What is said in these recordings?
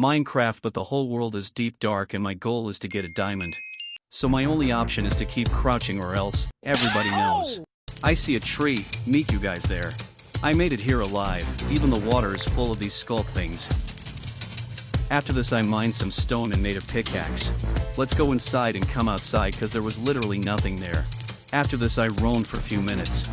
Minecraft, but the whole world is deep dark and my goal is to get a diamond. So my only option is to keep crouching or else, everybody knows. I see a tree, meet you guys there. I made it here alive, even the water is full of these skulk things. After this I mined some stone and made a pickaxe. Let's go inside and come outside cause there was literally nothing there. After this I roamed for a few minutes.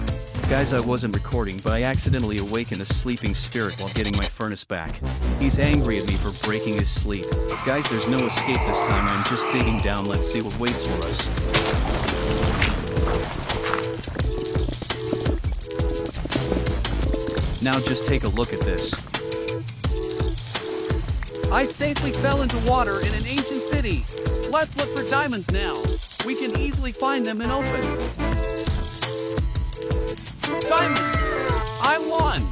Guys, I wasn't recording but I accidentally awakened a sleeping spirit while getting my furnace back. He's angry at me for breaking his sleep. Guys, there's no escape this time, I'm just digging down, let's see what waits for us. Now just take a look at this. I safely fell into water in an ancient city. Let's look for diamonds now. We can easily find them in open. Diamonds! I won!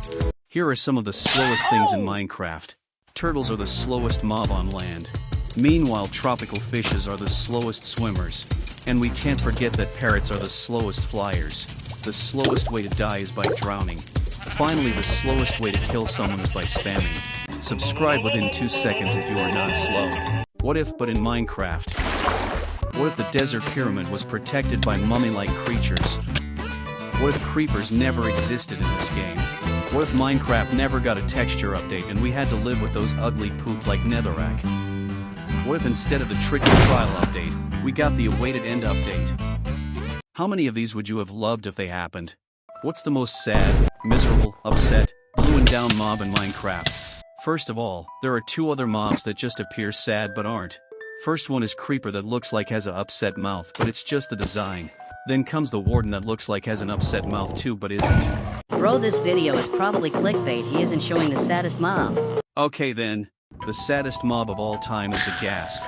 Here are some of the slowest things in Minecraft. Turtles are the slowest mob on land. Meanwhile, tropical fishes are the slowest swimmers. And we can't forget that parrots are the slowest flyers. The slowest way to die is by drowning. Finally, the slowest way to kill someone is by spamming. Subscribe within 2 seconds if you are not slow. What if, but in Minecraft? What if the desert pyramid was protected by mummy-like creatures? What if creepers never existed in this game? What if Minecraft never got a texture update and we had to live with those ugly poop like netherrack? What if instead of the tricky trial update, we got the awaited end update? How many of these would you have loved if they happened? What's the most sad, miserable, upset, blue and down mob in Minecraft? First of all, there are two other mobs that just appear sad but aren't. First one is Creeper that looks like has a upset mouth, but it's just the design. Then comes the Warden that looks like has an upset mouth too but isn't. Bro, this video is probably clickbait, he isn't showing the saddest mob. Okay then, the saddest mob of all time is the ghast.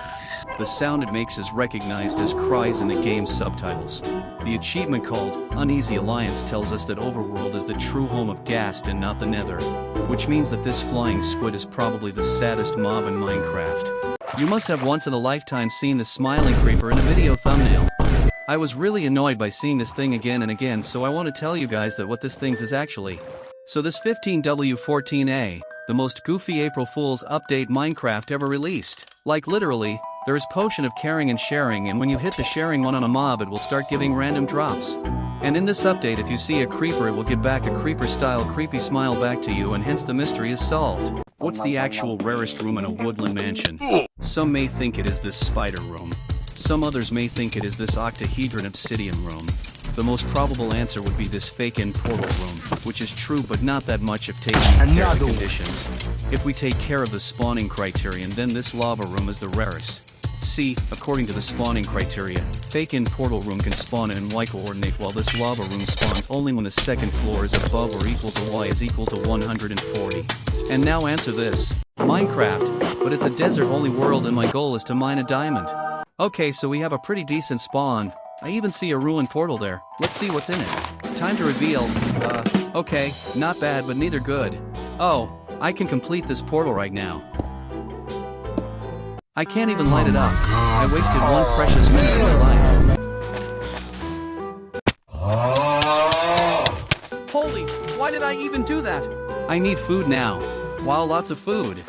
The sound it makes is recognized as cries in the game's subtitles. The achievement called Uneasy Alliance tells us that Overworld is the true home of ghast and not the nether, which means that this flying squid is probably the saddest mob in Minecraft. You must have once in a lifetime seen the smiling creeper in a video thumbnail. I was really annoyed by seeing this thing again and again, so I want to tell you guys that what this thing is actually. So this 15W14A, the most goofy April Fool's update Minecraft ever released. Like literally, there is potion of caring and sharing, and when you hit the sharing one on a mob it will start giving random drops. And in this update if you see a creeper it will give back a creeper style creepy smile back to you, and hence the mystery is solved. What's the actual rarest room in a woodland mansion? Some may think it is this spider room. Some others may think it is this octahedron obsidian room. The most probable answer would be this fake-in portal room, which is true but not that much if taking care of the conditions. If we take care of the spawning criterion, then this lava room is the rarest. See, according to the spawning criteria, fake-in portal room can spawn in Y coordinate, while this lava room spawns only when the second floor is above or equal to Y is equal to 140. And now answer this. Minecraft, but it's a desert-only world and my goal is to mine a diamond. Okay, so we have a pretty decent spawn. I even see a ruined portal there. Let's see what's in it. Time to reveal. Okay, not bad but neither good. Oh, I can complete this portal right now. I can't even light it up. I wasted one precious minute of my life. Holy, why did I even do that? I need food now. Wow, lots of food.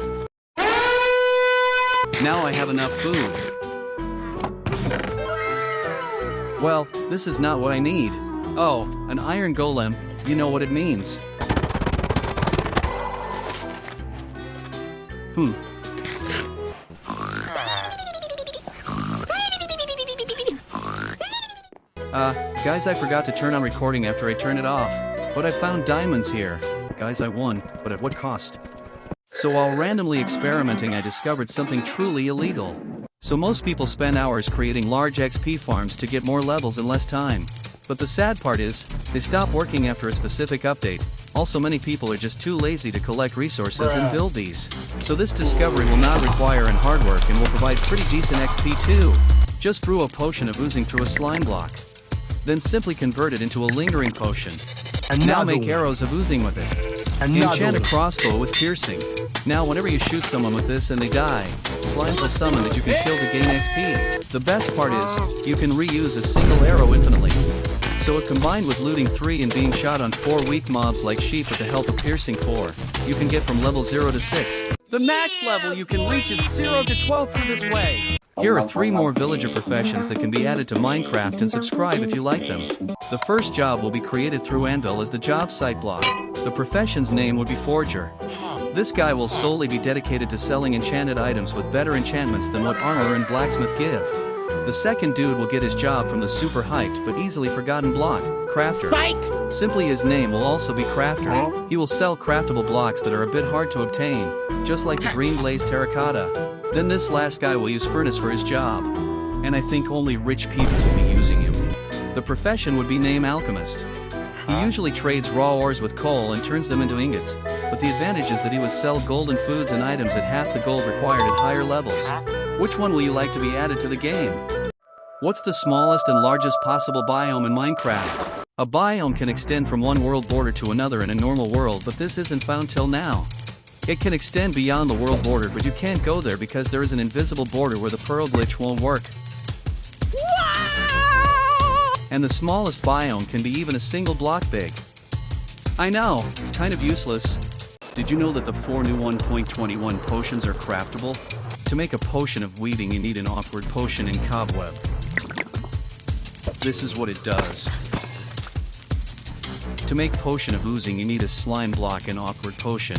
Now I have enough food. Well, this is not what I need. Oh, an iron golem, you know what it means. Guys, I forgot to turn on recording after I turned it off. But I found diamonds here. Guys, I won, but at what cost? So while randomly experimenting I discovered something truly illegal. So most people spend hours creating large XP farms to get more levels in less time. But the sad part is, they stop working after a specific update. Also, many people are just too lazy to collect resources and build these. So this discovery will not require any hard work and will provide pretty decent XP too. Just brew a potion of oozing through a slime block. Then simply convert it into a lingering potion. And now make arrows of oozing with it. Enchant a crossbow with piercing. Now whenever you shoot someone with this and they die, slimes will summon that you can kill to gain XP. The best part is, you can reuse a single arrow infinitely. So if combined with looting 3 and being shot on 4 weak mobs like sheep with the help of piercing 4, you can get from level 0 to 6. The max level you can reach is 0 to 12 through this way. Here are 3 more villager professions that can be added to Minecraft, and subscribe if you like them. The first job will be created through Anvil as the job site block. The profession's name would be Forger. This guy will solely be dedicated to selling enchanted items with better enchantments than what armor and blacksmith give. The second dude will get his job from the super hyped but easily forgotten block, Crafter. Psych! Simply his name will also be Crafter. He will sell craftable blocks that are a bit hard to obtain, just like the green glazed terracotta. Then this last guy will use Furnace for his job. And I think only rich people will be using him. The profession would be named Alchemist. He usually trades raw ores with coal and turns them into ingots, but the advantage is that he would sell golden foods and items at half the gold required at higher levels. Which one will you like to be added to the game? What's the smallest and largest possible biome in Minecraft? A biome can extend from one world border to another in a normal world, but this isn't found till now. It can extend beyond the world border, but you can't go there because there is an invisible border where the pearl glitch won't work. And the smallest biome can be even a single block big. I know, kind of useless. Did you know that the 4 new 1.21 potions are craftable? To make a potion of weaving you need an awkward potion in cobweb. This is what it does. To make potion of oozing you need a slime block and awkward potion.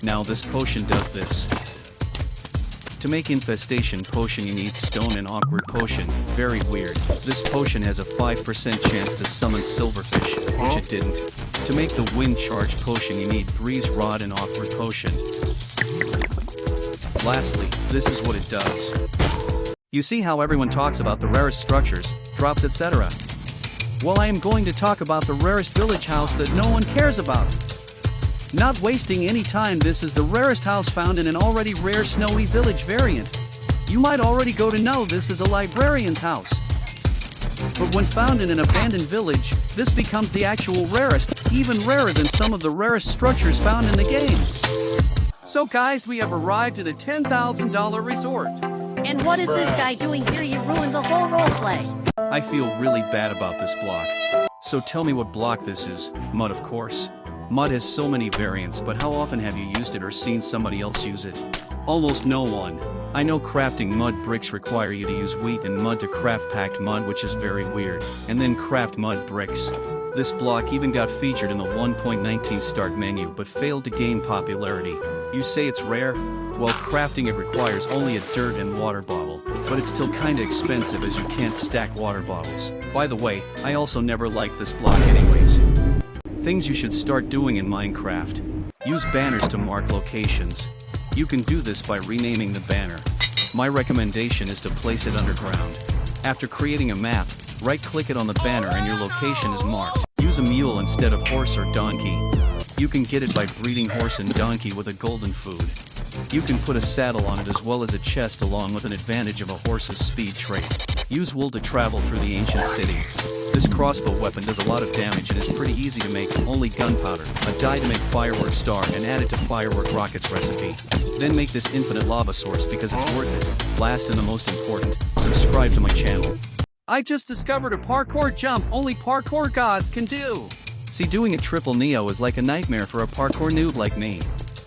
Now this potion does this. To make infestation potion you need stone and awkward potion. Very weird. This potion has a 5% chance to summon silverfish, which it didn't. To make the wind charge potion you need breeze rod and awkward potion. Lastly, this is what it does. You see how everyone talks about the rarest structures, drops, etc. Well, I am going to talk about the rarest village house that no one cares about. Not wasting any time, this is the rarest house found in an already rare snowy village variant. You might already go to know this is a librarian's house. But when found in an abandoned village, this becomes the actual rarest, even rarer than some of the rarest structures found in the game. So guys, we have arrived at a $10,000 resort. And what is this guy doing here? You ruined the whole roleplay. I feel really bad about this block. So tell me what block this is. Mud, of course. Mud has so many variants, but how often have you used it or seen somebody else use it? Almost no one. I know crafting mud bricks require you to use wheat and mud to craft packed mud, which is very weird, and then craft mud bricks. This block even got featured in the 1.19 start menu but failed to gain popularity. You say it's rare? Well, crafting it requires only a dirt and water bottle, but it's still kinda expensive as you can't stack water bottles. By the way, I also never liked this block anyways. Things you should start doing in Minecraft. Use banners to mark locations. You can do this by renaming the banner. My recommendation is to place it underground. After creating a map, right-click it on the banner and your location is marked. Use a mule instead of horse or donkey. You can get it by breeding horse and donkey with a golden food. You can put a saddle on it as well as a chest along with an advantage of a horse's speed trait. Use wool to travel through the ancient city. This crossbow weapon does a lot of damage and is pretty easy to make, only gunpowder, a dye to make firework star and add it to firework rockets recipe. Then make this infinite lava source because it's worth it. Last and the most important, subscribe to my channel. I just discovered a parkour jump only parkour gods can do. See, doing a triple neo is like a nightmare for a parkour noob like me.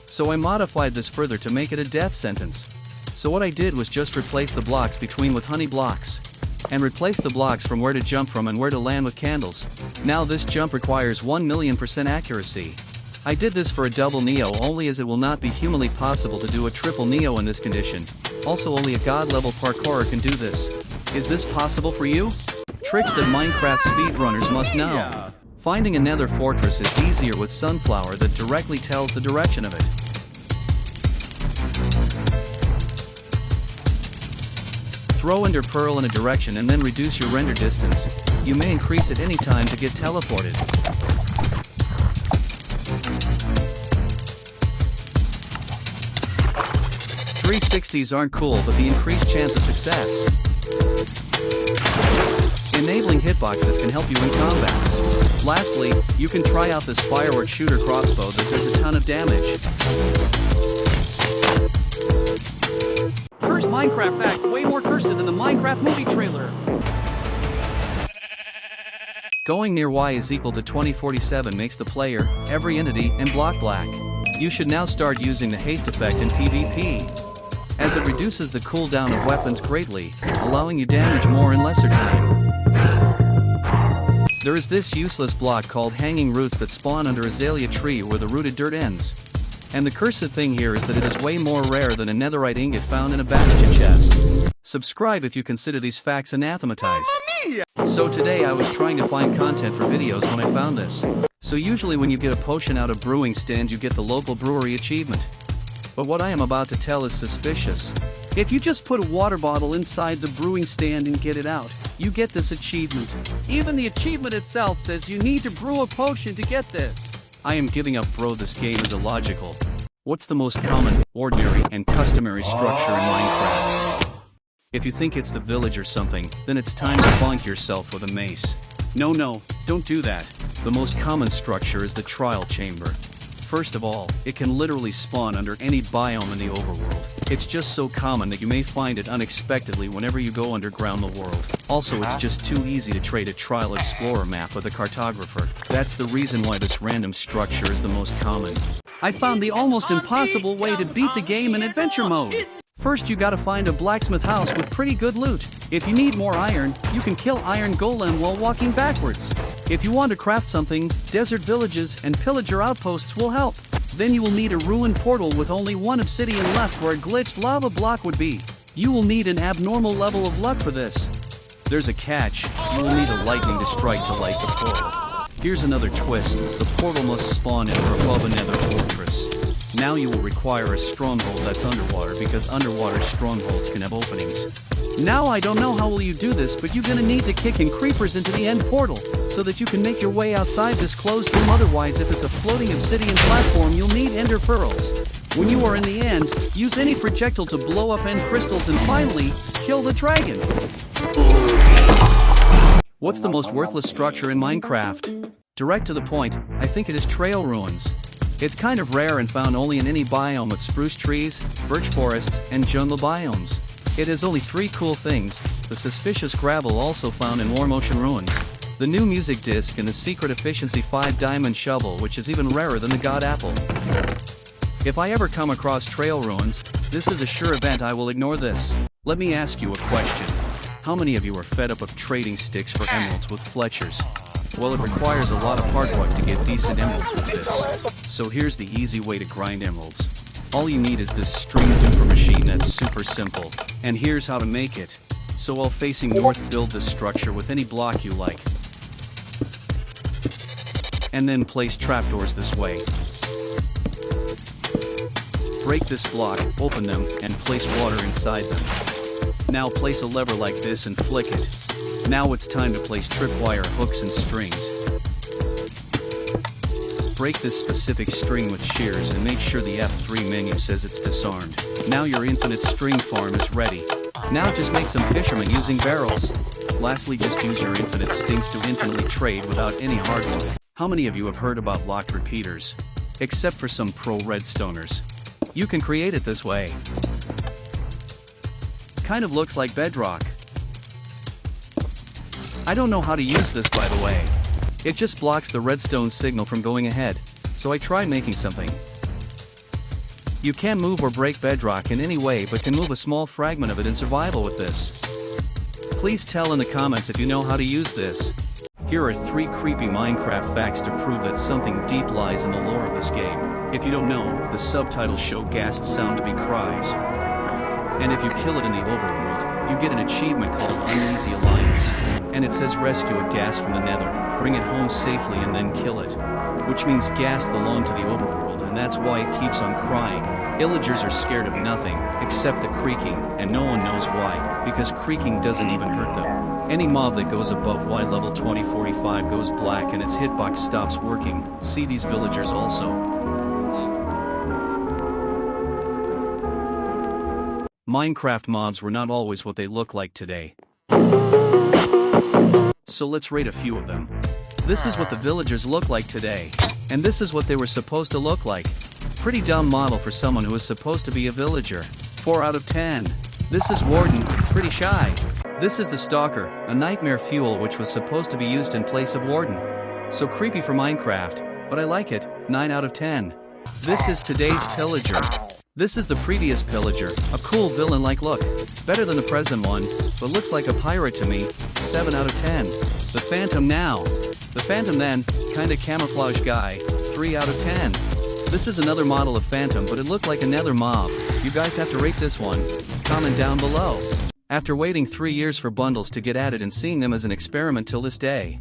So I modified this further to make it a death sentence. So what I did was just replace the blocks between with honey blocks. And replace the blocks from where to jump from and where to land with candles. Now this jump requires 1,000,000% accuracy. I did this for a double neo only as it will not be humanly possible to do a triple neo in this condition. Also only a god level parkourer can do this. Is this possible for you? Tricks that Minecraft speedrunners must know. Yeah. Finding a nether fortress is easier with sunflower that directly tells the direction of it. Throw ender pearl in a direction and then reduce your render distance. You may increase it any time to get teleported. .360s aren't cool, but the increased chance of success. Enabling hitboxes can help you in combats. Lastly, you can try out this firework shooter crossbow that does a ton of damage. Cursed Minecraft facts way more cursed than the Minecraft movie trailer. Going near y is equal to 2047 makes the player, every entity, and block black. You should now start using the haste effect in PvP, as it reduces the cooldown of weapons greatly, allowing you damage more in lesser time. There is this useless block called hanging roots that spawn under a azalea tree where the rooted dirt ends. And the cursed thing here is that it is way more rare than a netherite ingot found in a bastion chest. Subscribe if you consider these facts anathematized. So today I was trying to find content for videos when I found this. So usually when you get a potion out of brewing stand you get the local brewery achievement. But what I am about to tell is suspicious. If you just put a water bottle inside the brewing stand and get it out, you get this achievement. Even the achievement itself says you need to brew a potion to get this. I am giving up, bro. This game is illogical. What's the most common, ordinary, and customary structure in Minecraft? If you think it's the village or something, then it's time to bonk yourself with a mace. No, don't do that. The most common structure is the trial chamber. First of all, it can literally spawn under any biome in the overworld. It's just so common that you may find it unexpectedly whenever you go underground the world. Also, it's just too easy to trade a trial explorer map with a cartographer. That's the reason why this random structure is the most common. I found the almost impossible way to beat the game in adventure mode. First you gotta find a blacksmith house with pretty good loot. If you need more iron, you can kill iron golem while walking backwards. If you want to craft something, desert villages and pillager outposts will help. Then you will need a ruined portal with only one obsidian left where a glitched lava block would be. You will need an abnormal level of luck for this. There's a catch. You will need a lightning to strike to light the portal. Here's another twist. The portal must spawn in or above a nether fortress. Now you will require a stronghold that's underwater because underwater strongholds can have openings. Now I don't know how will you do this, but you're gonna need to kick in creepers into the end portal so that you can make your way outside this closed room. Otherwise, if it's a floating obsidian platform, you'll need ender pearls. When you are in the end, use any projectile to blow up end crystals and finally, kill the dragon. What's the most worthless structure in Minecraft? Direct to the point, I think it is trail ruins. It's kind of rare and found only in any biome with spruce trees, birch forests, and jungle biomes. It has only 3 cool things: the suspicious gravel also found in warm ocean ruins, the new music disc, and the secret efficiency 5 diamond shovel, which is even rarer than the god apple. If I ever come across trail ruins, this is a sure event. I will ignore this. Let me ask you a question. How many of you are fed up of trading sticks for emeralds with Fletchers? Well, it requires a lot of hard work to get decent emeralds with this. So here's the easy way to grind emeralds. All you need is this string duper machine that's super simple. And here's how to make it. So while facing north, build this structure with any block you like. And then place trapdoors this way. Break this block, open them, and place water inside them. Now place a lever like this and flick it. Now it's time to place tripwire hooks and strings. Break this specific string with shears and make sure the F3 menu says it's disarmed. Now your infinite string farm is ready. Now just make some fishermen using barrels. Lastly, just use your infinite stinks to infinitely trade without any hard work. How many of you have heard about locked repeaters? Except for some pro redstoners. You can create it this way. Kind of looks like bedrock. I don't know how to use this, by the way. It just blocks the redstone signal from going ahead, so I tried making something. You can't move or break bedrock in any way, but can move a small fragment of it in survival with this. Please tell in the comments if you know how to use this. Here are 3 creepy Minecraft facts to prove that something deep lies in the lore of this game. If you don't know, the subtitles show ghasts sound to be cries. And if you kill it in the overworld, you get an achievement called Uneasy Alliance. And it says rescue a ghast from the nether, bring it home safely and then kill it. Which means ghasts belong to the overworld, and that's why it keeps on crying. Villagers are scared of nothing, except the creaking, and no one knows why, because creaking doesn't even hurt them. Any mob that goes above Y level 2045 goes black and its hitbox stops working. See these villagers also. Minecraft mobs were not always what they look like today. So let's rate a few of them. This is what the villagers look like today. And this is what they were supposed to look like. Pretty dumb model for someone who is supposed to be a villager. 4 out of 10. This is Warden, pretty shy. This is the Stalker, a nightmare fuel which was supposed to be used in place of Warden. So creepy for Minecraft, but I like it, 9 out of 10. This is today's pillager. This is the previous pillager, a cool villain-like look. Better than the present one, but looks like a pirate to me. 7 out of 10. The Phantom now. The Phantom then, kinda camouflage guy. 3 out of 10. This is another model of Phantom, but it looked like another mob. You guys have to rate this one. Comment down below. After waiting 3 years for bundles to get added and seeing them as an experiment till this day,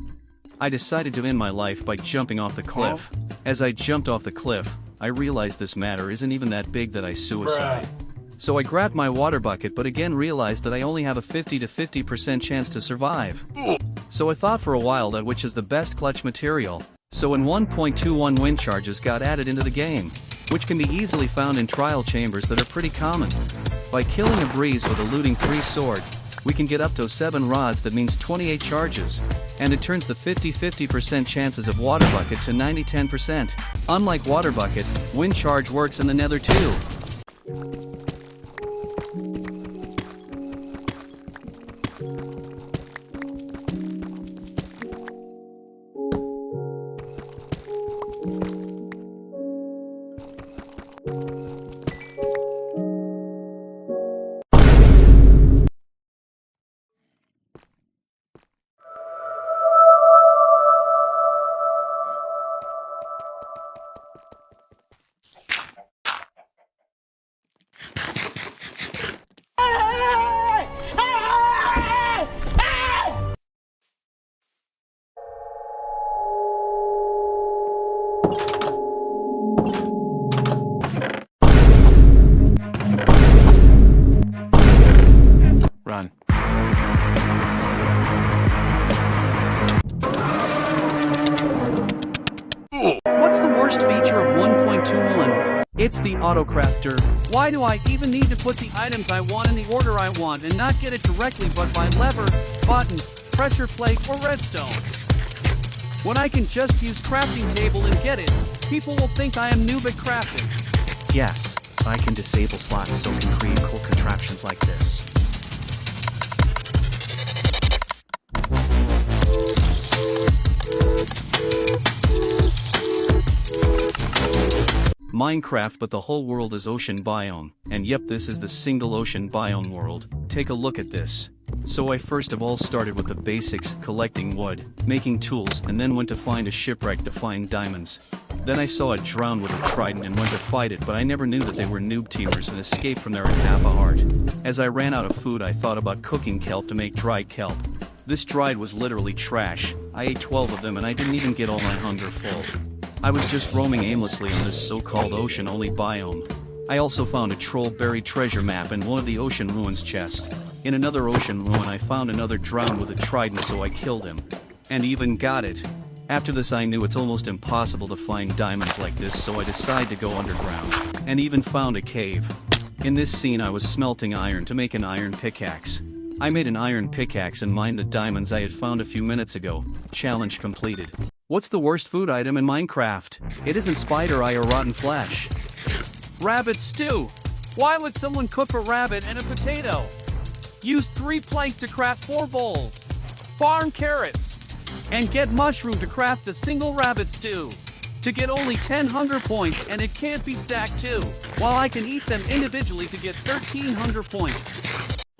I decided to end my life by jumping off the cliff. As I jumped off the cliff, I realized this matter isn't even that big that I suicide. So I grabbed my water bucket but again realized that I only have a 50 to 50% chance to survive. So I thought for a while that which is the best clutch material. So in 1.21 wind charges got added into the game, which can be easily found in trial chambers that are pretty common. By killing a breeze with a looting 3 sword, we can get up to 7 rods, that means 28 charges, and it turns the 50-50% chances of water bucket to 90-10%. Unlike water bucket, wind charge works in the nether too. Run. What's the worst feature of 1.21? It's the autocrafter. Why do I even need to put the items I want in the order I want and not get it directly but by lever, button, pressure plate, or redstone? When I can just use crafting table and get it, people will think I am noob at crafting. Yes, I can disable slots so I can create cool contraptions like this. Minecraft, but the whole world is ocean biome, and yep, this is the single ocean biome world. Take a look at this. So I first of all started with the basics, collecting wood, making tools, and then went to find a shipwreck to find diamonds. Then I saw it drowned with a trident and went to fight it, but I never knew that they were noob teamers and escaped from there at half a heart. As I ran out of food, I thought about cooking kelp to make dried kelp. This dried was literally trash. I ate 12 of them and I didn't even get all my hunger full. I was just roaming aimlessly on this so-called ocean-only biome. I also found a troll buried treasure map in one of the ocean ruins chest. In another ocean ruin I found another drowned with a trident, so I killed him. And even got it. After this I knew it's almost impossible to find diamonds like this, so I decided to go underground. And even found a cave. In this scene I was smelting iron to make an iron pickaxe. I made an iron pickaxe and mined the diamonds I had found a few minutes ago. Challenge completed. What's the worst food item in Minecraft? It isn't spider eye or rotten flesh. Rabbit stew. Why would someone cook a rabbit and a potato? Use 3 planks to craft 4 bowls. Farm carrots. And get mushroom to craft a single rabbit stew. To get only 10 hunger points, and it can't be stacked too. While I can eat them individually to get 13 hunger points.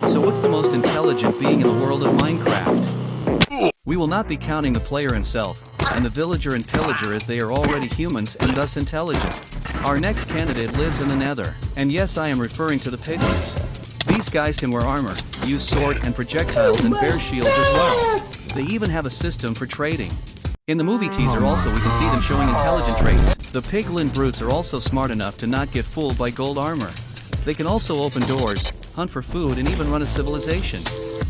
So what's the most intelligent being in the world of Minecraft? We will not be counting the player himself, and the villager and pillager, as they are already humans and thus intelligent. Our next candidate lives in the nether, and yes, I am referring to the piglins. These guys can wear armor, use sword and projectiles, and bear shields as well. They even have a system for trading. In the movie teaser also we can see them showing intelligent traits. The piglin brutes are also smart enough to not get fooled by gold armor. They can also open doors, hunt for food, and even run a civilization.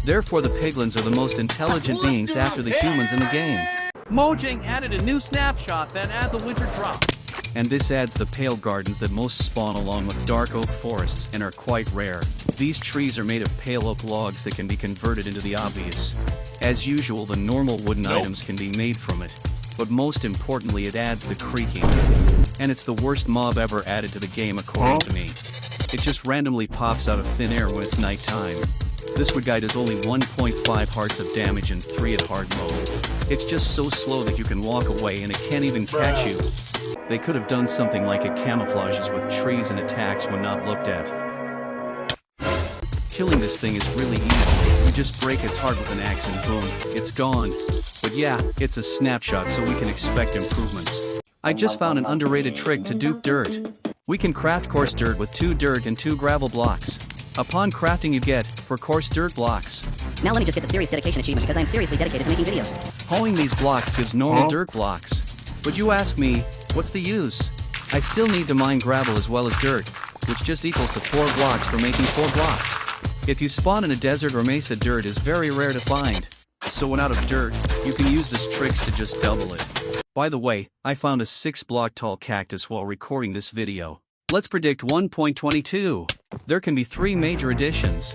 Therefore the piglins are the most intelligent beings after the humans in the game. Mojang added a new snapshot that add the winter drop. And this adds the pale gardens that most spawn along with dark oak forests and are quite rare. These trees are made of pale oak logs that can be converted into the obvious. As usual, the normal wooden items can be made from it. But most importantly, it adds the creaking. And it's the worst mob ever added to the game according to me. It just randomly pops out of thin air when it's nighttime. This wood guy does only 1.5 hearts of damage and 3 at hard mode. It's just so slow that you can walk away and it can't even catch you. They could have done something like it camouflages with trees and attacks when not looked at. Killing this thing is really easy. We just break its heart with an axe and boom, it's gone. But yeah, it's a snapshot so we can expect improvements. I just found an underrated trick to dupe dirt. We can craft coarse dirt with 2 dirt and 2 gravel blocks. Upon crafting you get 4 coarse dirt blocks. Now let me just get the serious dedication achievement because I am seriously dedicated to making videos. Hoeing these blocks gives normal dirt blocks. But you ask me, what's the use? I still need to mine gravel as well as dirt, which just equals to 4 blocks for making 4 blocks. If you spawn in a desert or mesa, dirt is very rare to find. So when out of dirt, you can use this tricks to just double it. By the way, I found a 6-block tall cactus while recording this video. Let's predict 1.22. There can be 3 major additions.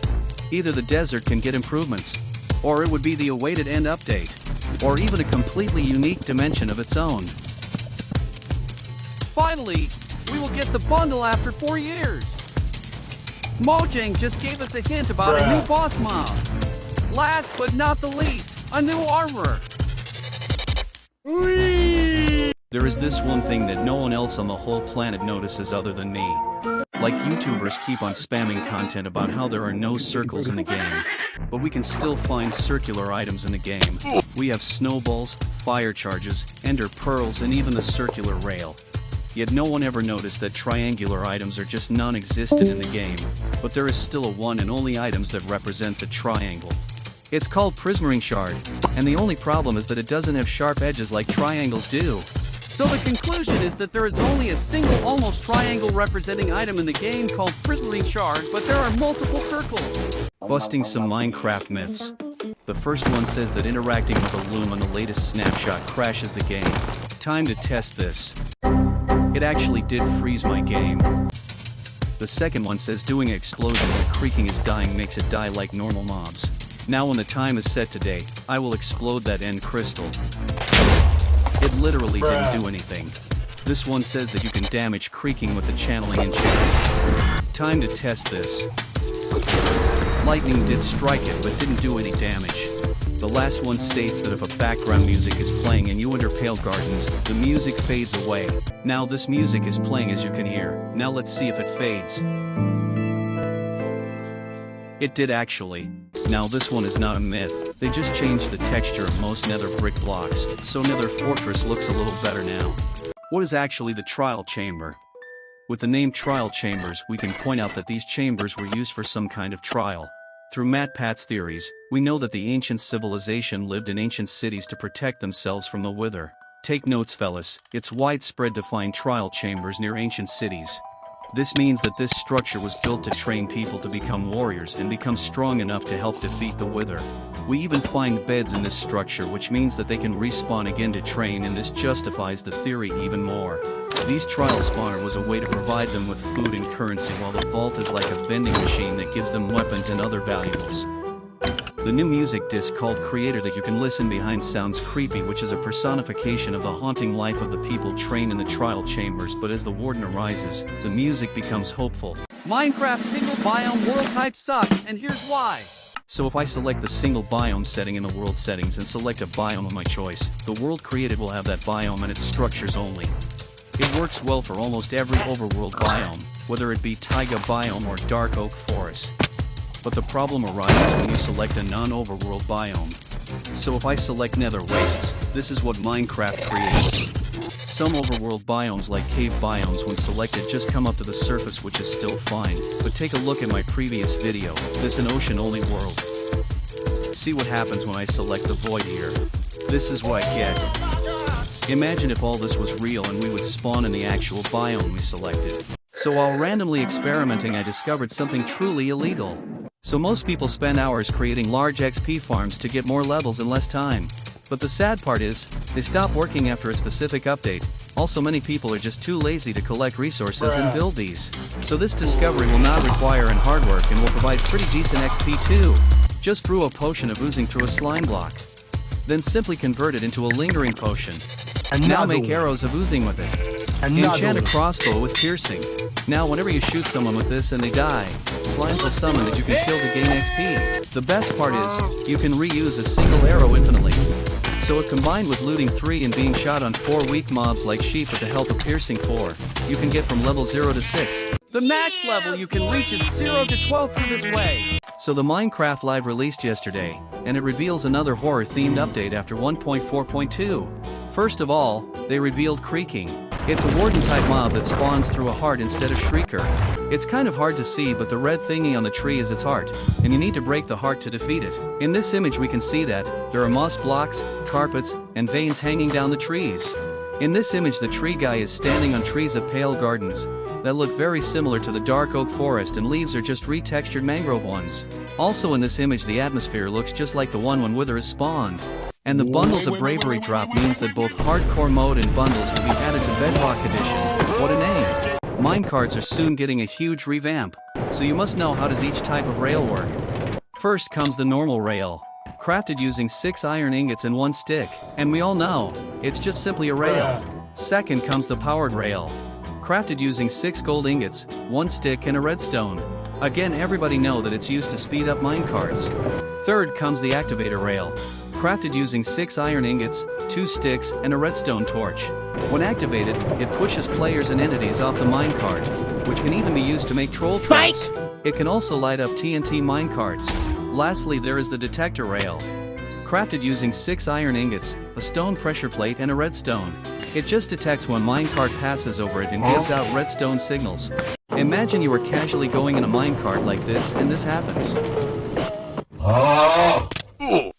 Either the desert can get improvements, or it would be the awaited end update, or even a completely unique dimension of its own. Finally, we will get the bundle after 4 years. Mojang just gave us a hint about a new boss mob. Last but not the least, a new armor. There is this one thing that no one else on the whole planet notices other than me. Like YouTubers keep on spamming content about how there are no circles in the game. But we can still find circular items in the game. We have snowballs, fire charges, ender pearls, and even the circular rail. Yet no one ever noticed that triangular items are just non-existent in the game, but there is still a one and only items that represents a triangle. It's called Prismarine Shard, and the only problem is that it doesn't have sharp edges like triangles do. So the conclusion is that there is only a single almost triangle representing item in the game called Prismarine Shard, but there are multiple circles. Busting some Minecraft myths. The first one says that interacting with a loom on the latest snapshot crashes the game. Time to test this. It actually did freeze my game. The second one says doing an explosion when Creaking is dying makes it die like normal mobs. Now when the time is set today, I will explode that end crystal. It literally didn't do anything. This one says that you can damage Creaking with the channeling enchantment. Time to test this. Lightning did strike it but didn't do any damage. The last one states that if a background music is playing and you enter Pale Gardens, the music fades away. Now this music is playing as you can hear. Now let's see if it fades. It did actually. Now this one is not a myth. They just changed the texture of most nether brick blocks, so Nether Fortress looks a little better now. What is actually the trial chamber? With the name trial chambers, we can point out that these chambers were used for some kind of trial. Through MatPat's theories, we know that the ancient civilization lived in ancient cities to protect themselves from the wither. Take notes, fellas, it's widespread to find trial chambers near ancient cities. This means that this structure was built to train people to become warriors and become strong enough to help defeat the wither. We even find beds in this structure, which means that they can respawn again to train, and this justifies the theory even more. These trial spawner was a way to provide them with food and currency, while the vault is like a vending machine that gives them weapons and other valuables. The new music disc called Creator that you can listen behind sounds creepy, which is a personification of the haunting life of the people trained in the trial chambers, but as the Warden arises, the music becomes hopeful. Minecraft single biome world type sucks, and here's why. So if I select the single biome setting in the world settings and select a biome of my choice, the world created will have that biome and its structures only. It works well for almost every overworld biome, whether it be taiga biome or dark oak forest. But the problem arises when you select a non-overworld biome. So if I select nether wastes, this is what Minecraft creates. Some overworld biomes like cave biomes when selected just come up to the surface, which is still fine, but take a look at my previous video, this an ocean only world. See what happens when I select the void here. This is what I get. Imagine if all this was real and we would spawn in the actual biome we selected. So while randomly experimenting, I discovered something truly illegal. So most people spend hours creating large XP farms to get more levels in less time. But the sad part is, they stop working after a specific update. Also, many people are just too lazy to collect resources and build these. So this discovery will not require any hard work and will provide pretty decent XP too. Just brew a potion of oozing through a slime block. Then simply convert it into a lingering potion. Now make arrows of oozing with it. Enchant a crossbow with piercing. Now whenever you shoot someone with this and they die, slimes will summon that you can kill to gain XP. The best part is, you can reuse a single arrow infinitely. So if combined with looting 3 and being shot on 4 weak mobs like sheep with the health of piercing 4, you can get from level 0 to 6. The max level you can reach is 0 to 12 through this way. So the Minecraft Live released yesterday, and it reveals another horror-themed update after 1.4.2. First of all, they revealed Creaking. It's a Warden type mob that spawns through a heart instead of Shrieker. It's kind of hard to see, but the red thingy on the tree is its heart, and you need to break the heart to defeat it. In this image we can see that there are moss blocks, carpets, and veins hanging down the trees. In this image the tree guy is standing on trees of pale gardens that look very similar to the dark oak forest, and leaves are just retextured mangrove ones. Also in this image the atmosphere looks just like the one when Wither is spawned. And the bundles of bravery drop means that both hardcore mode and bundles will be added to Bedrock Edition. What a name! Minecarts are soon getting a huge revamp, so you must know how does each type of rail work. First comes the normal rail, crafted using 6 iron ingots and 1 stick, and we all know, it's just simply a rail. Second comes the powered rail, crafted using 6 gold ingots, 1 stick and a redstone. Again, everybody know that it's used to speed up minecarts. Third comes the activator rail, crafted using 6 iron ingots, 2 sticks, and a redstone torch. When activated, it pushes players and entities off the minecart, which can even be used to make troll traps. It can also light up TNT minecarts. Lastly, there is the detector rail, crafted using 6 iron ingots, a stone pressure plate, and a redstone. It just detects when minecart passes over it and gives out redstone signals. Imagine you are casually going in a minecart like this and this happens.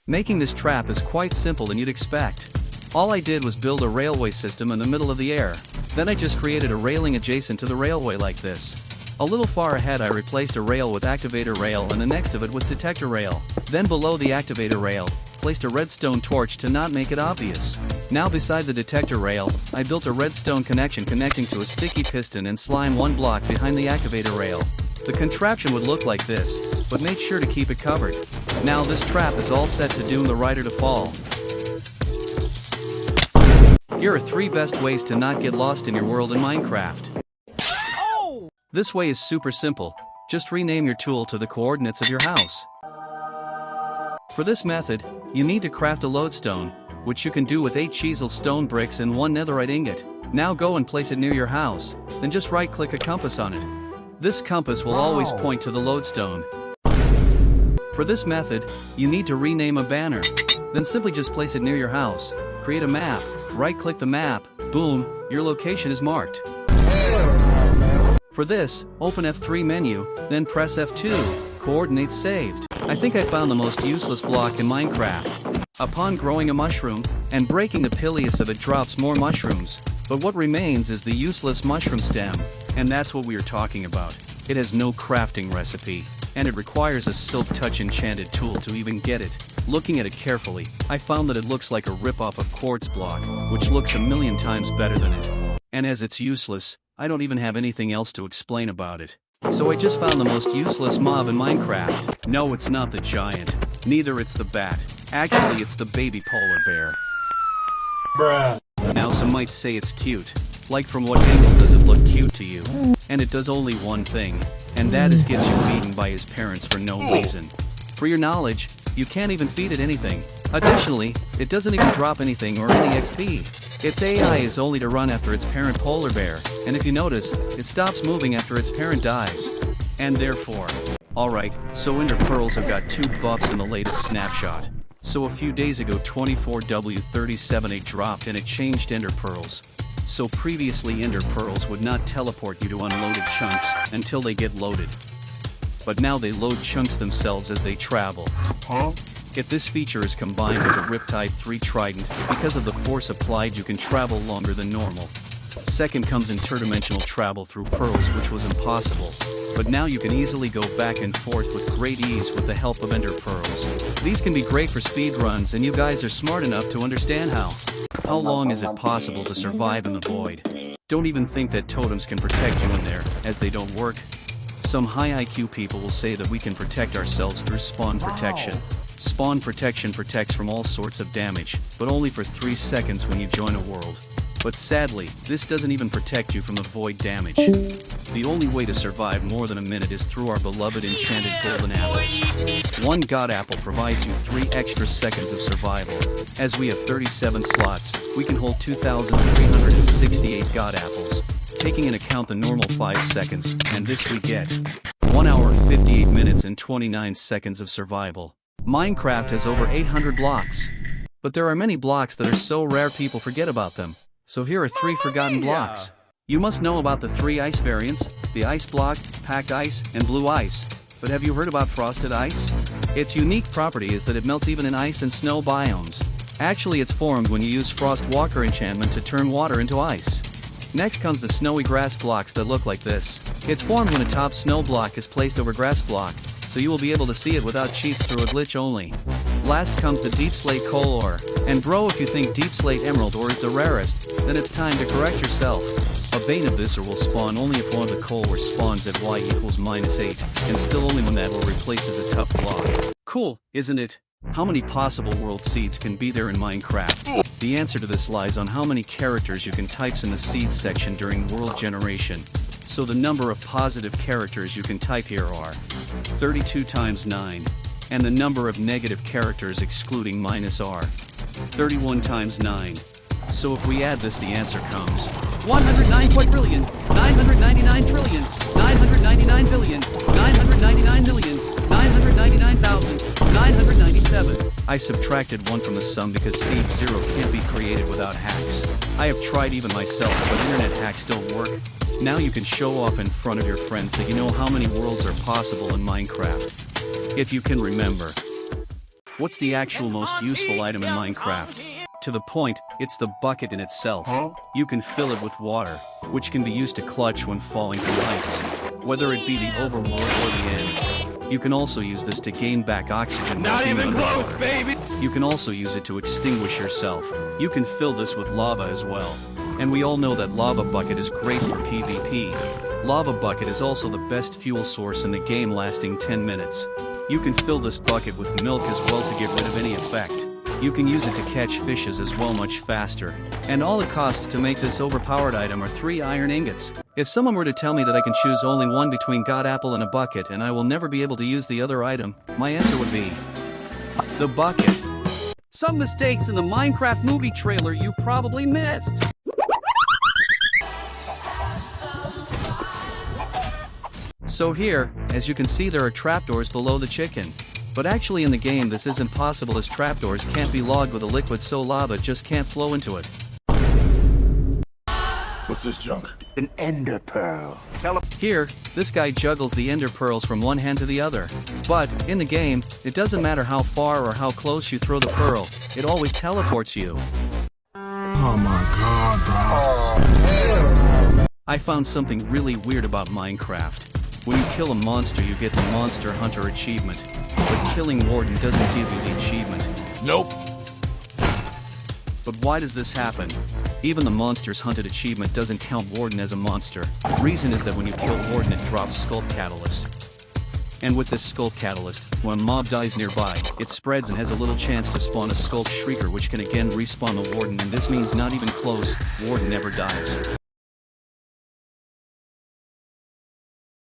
Making this trap is quite simple than you'd expect. All I did was build a railway system in the middle of the air. Then I just created a railing adjacent to the railway like this. A little far ahead I replaced a rail with activator rail and the next of it with detector rail. Then below the activator rail, placed a redstone torch to not make it obvious. Now beside the detector rail, I built a redstone connection connecting to a sticky piston and slime 1 block behind the activator rail. The contraption would look like this, but make sure to keep it covered. Now this trap is all set to doom the rider to fall. Here are 3 best ways to not get lost in your world in Minecraft. This way is super simple, just rename your tool to the coordinates of your house. For this method, you need to craft a lodestone, which you can do with 8 chiseled stone bricks and 1 netherite ingot. Now go and place it near your house, then just right-click a compass on it. This compass will always point to the lodestone. For this method, you need to rename a banner. Then simply just place it near your house, create a map, right-click the map, boom, your location is marked. For this, open F3 menu, then press F2, coordinates saved. I think I found the most useless block in Minecraft. Upon growing a mushroom, and breaking the pilius of it drops more mushrooms, but what remains is the useless mushroom stem, and that's what we are talking about. It has no crafting recipe, and it requires a silk touch enchanted tool to even get it. Looking at it carefully, I found that it looks like a rip-off of quartz block, which looks a million times better than it. And as it's useless, I don't even have anything else to explain about it. So I just found the most useless mob in Minecraft. No, it's not the giant. Neither it's the bat. Actually, it's the baby polar bear. Bruh. Now some might say it's cute. Like, from what angle does it look cute to you? And it does only one thing, and that is gets you beaten by his parents for no reason. For your knowledge, you can't even feed it anything. Additionally, it doesn't even drop anything or any XP. Its AI is only to run after its parent polar bear, and if you notice, it stops moving after its parent dies. And therefore. Alright, so Ender Pearls have got 2 buffs in the latest snapshot. So a few days ago 24W378 dropped and it changed Ender Pearls. So previously Ender Pearls would not teleport you to unloaded chunks until they get loaded. But now they load chunks themselves as they travel. If this feature is combined with the Riptide 3 Trident, because of the force applied you can travel longer than normal. Second comes interdimensional travel through pearls, which was impossible. But now you can easily go back and forth with great ease with the help of Ender Pearls. These can be great for speedruns, and you guys are smart enough to understand how. How long is it possible to survive in the void? Don't even think that totems can protect you in there, as they don't work. Some high IQ people will say that we can protect ourselves through spawn protection. Spawn protection protects from all sorts of damage, but only for 3 seconds when you join a world. But sadly, this doesn't even protect you from the void damage. The only way to survive more than a minute is through our beloved enchanted golden apples. One god apple provides you 3 extra seconds of survival. As we have 37 slots, we can hold 2,368 god apples. Taking into account the normal 5 seconds, and this we get 1 hour 58 minutes and 29 seconds of survival. Minecraft has over 800 blocks. But there are many blocks that are so rare people forget about them. So here are 3 forgotten blocks. You must know about the 3 ice variants, the ice block, packed ice, and blue ice. But have you heard about frosted ice? Its unique property is that it melts even in ice and snow biomes. Actually, it's formed when you use Frost Walker enchantment to turn water into ice. Next comes the snowy grass blocks that look like this. It's formed when a top snow block is placed over grass block, so you will be able to see it without cheats through a glitch only. Last comes the deep slate coal ore. And bro, if you think deep slate emerald ore is the rarest, then it's time to correct yourself. A vein of this ore will spawn only if one of the coal ore spawns at y equals -8, and still only when that ore replaces a tough block. Cool, isn't it? How many possible world seeds can be there in Minecraft? The answer to this lies on how many characters you can type in the seed section during world generation. So the number of positive characters you can type here are 32 times 9. And the number of negative characters excluding -r. 31 times 9. So if we add this, the answer comes 109 quadrillion, 999 trillion, 999 billion, 999 million, 999,000, 997. I subtracted 1 from the sum because seed 0 can't be created without hacks. I have tried even myself, but internet hacks don't work. Now you can show off in front of your friends that you know how many worlds are possible in Minecraft. If you can remember. What's the actual most useful item in Minecraft? To the point, it's the bucket in itself. You can fill it with water, which can be used to clutch when falling from heights, whether it be the overworld or the end. You can also use this to gain back oxygen. Not even close, baby! You can also use it to extinguish yourself. You can fill this with lava as well. And we all know that lava bucket is great for PvP. Lava bucket is also the best fuel source in the game, lasting 10 minutes. You can fill this bucket with milk as well to get rid of any effect. You can use it to catch fishes as well much faster. And all it costs to make this overpowered item are 3 iron ingots. If someone were to tell me that I can choose only one between god apple and a bucket and I will never be able to use the other item, my answer would be the bucket. Some mistakes in the Minecraft movie trailer you probably missed. So here, as you can see, there are trapdoors below the chicken. But actually in the game this isn't possible, as trapdoors can't be logged with a liquid, so lava just can't flow into it. What's this junk? An ender pearl. Here, this guy juggles the ender pearls from one hand to the other. But, in the game, it doesn't matter how far or how close you throw the pearl, it always teleports you. Oh my god, bro. I found something really weird about Minecraft. When you kill a monster you get the Monster Hunter achievement. But killing Warden doesn't give you the achievement. Nope. But why does this happen? Even the Monsters Hunted achievement doesn't count Warden as a monster. Reason is that when you kill Warden it drops Sculpt Catalyst. And with this Sculpt Catalyst, when a mob dies nearby, it spreads and has a little chance to spawn a Sculpt Shrieker, which can again respawn the Warden, and this means not even close, Warden never dies.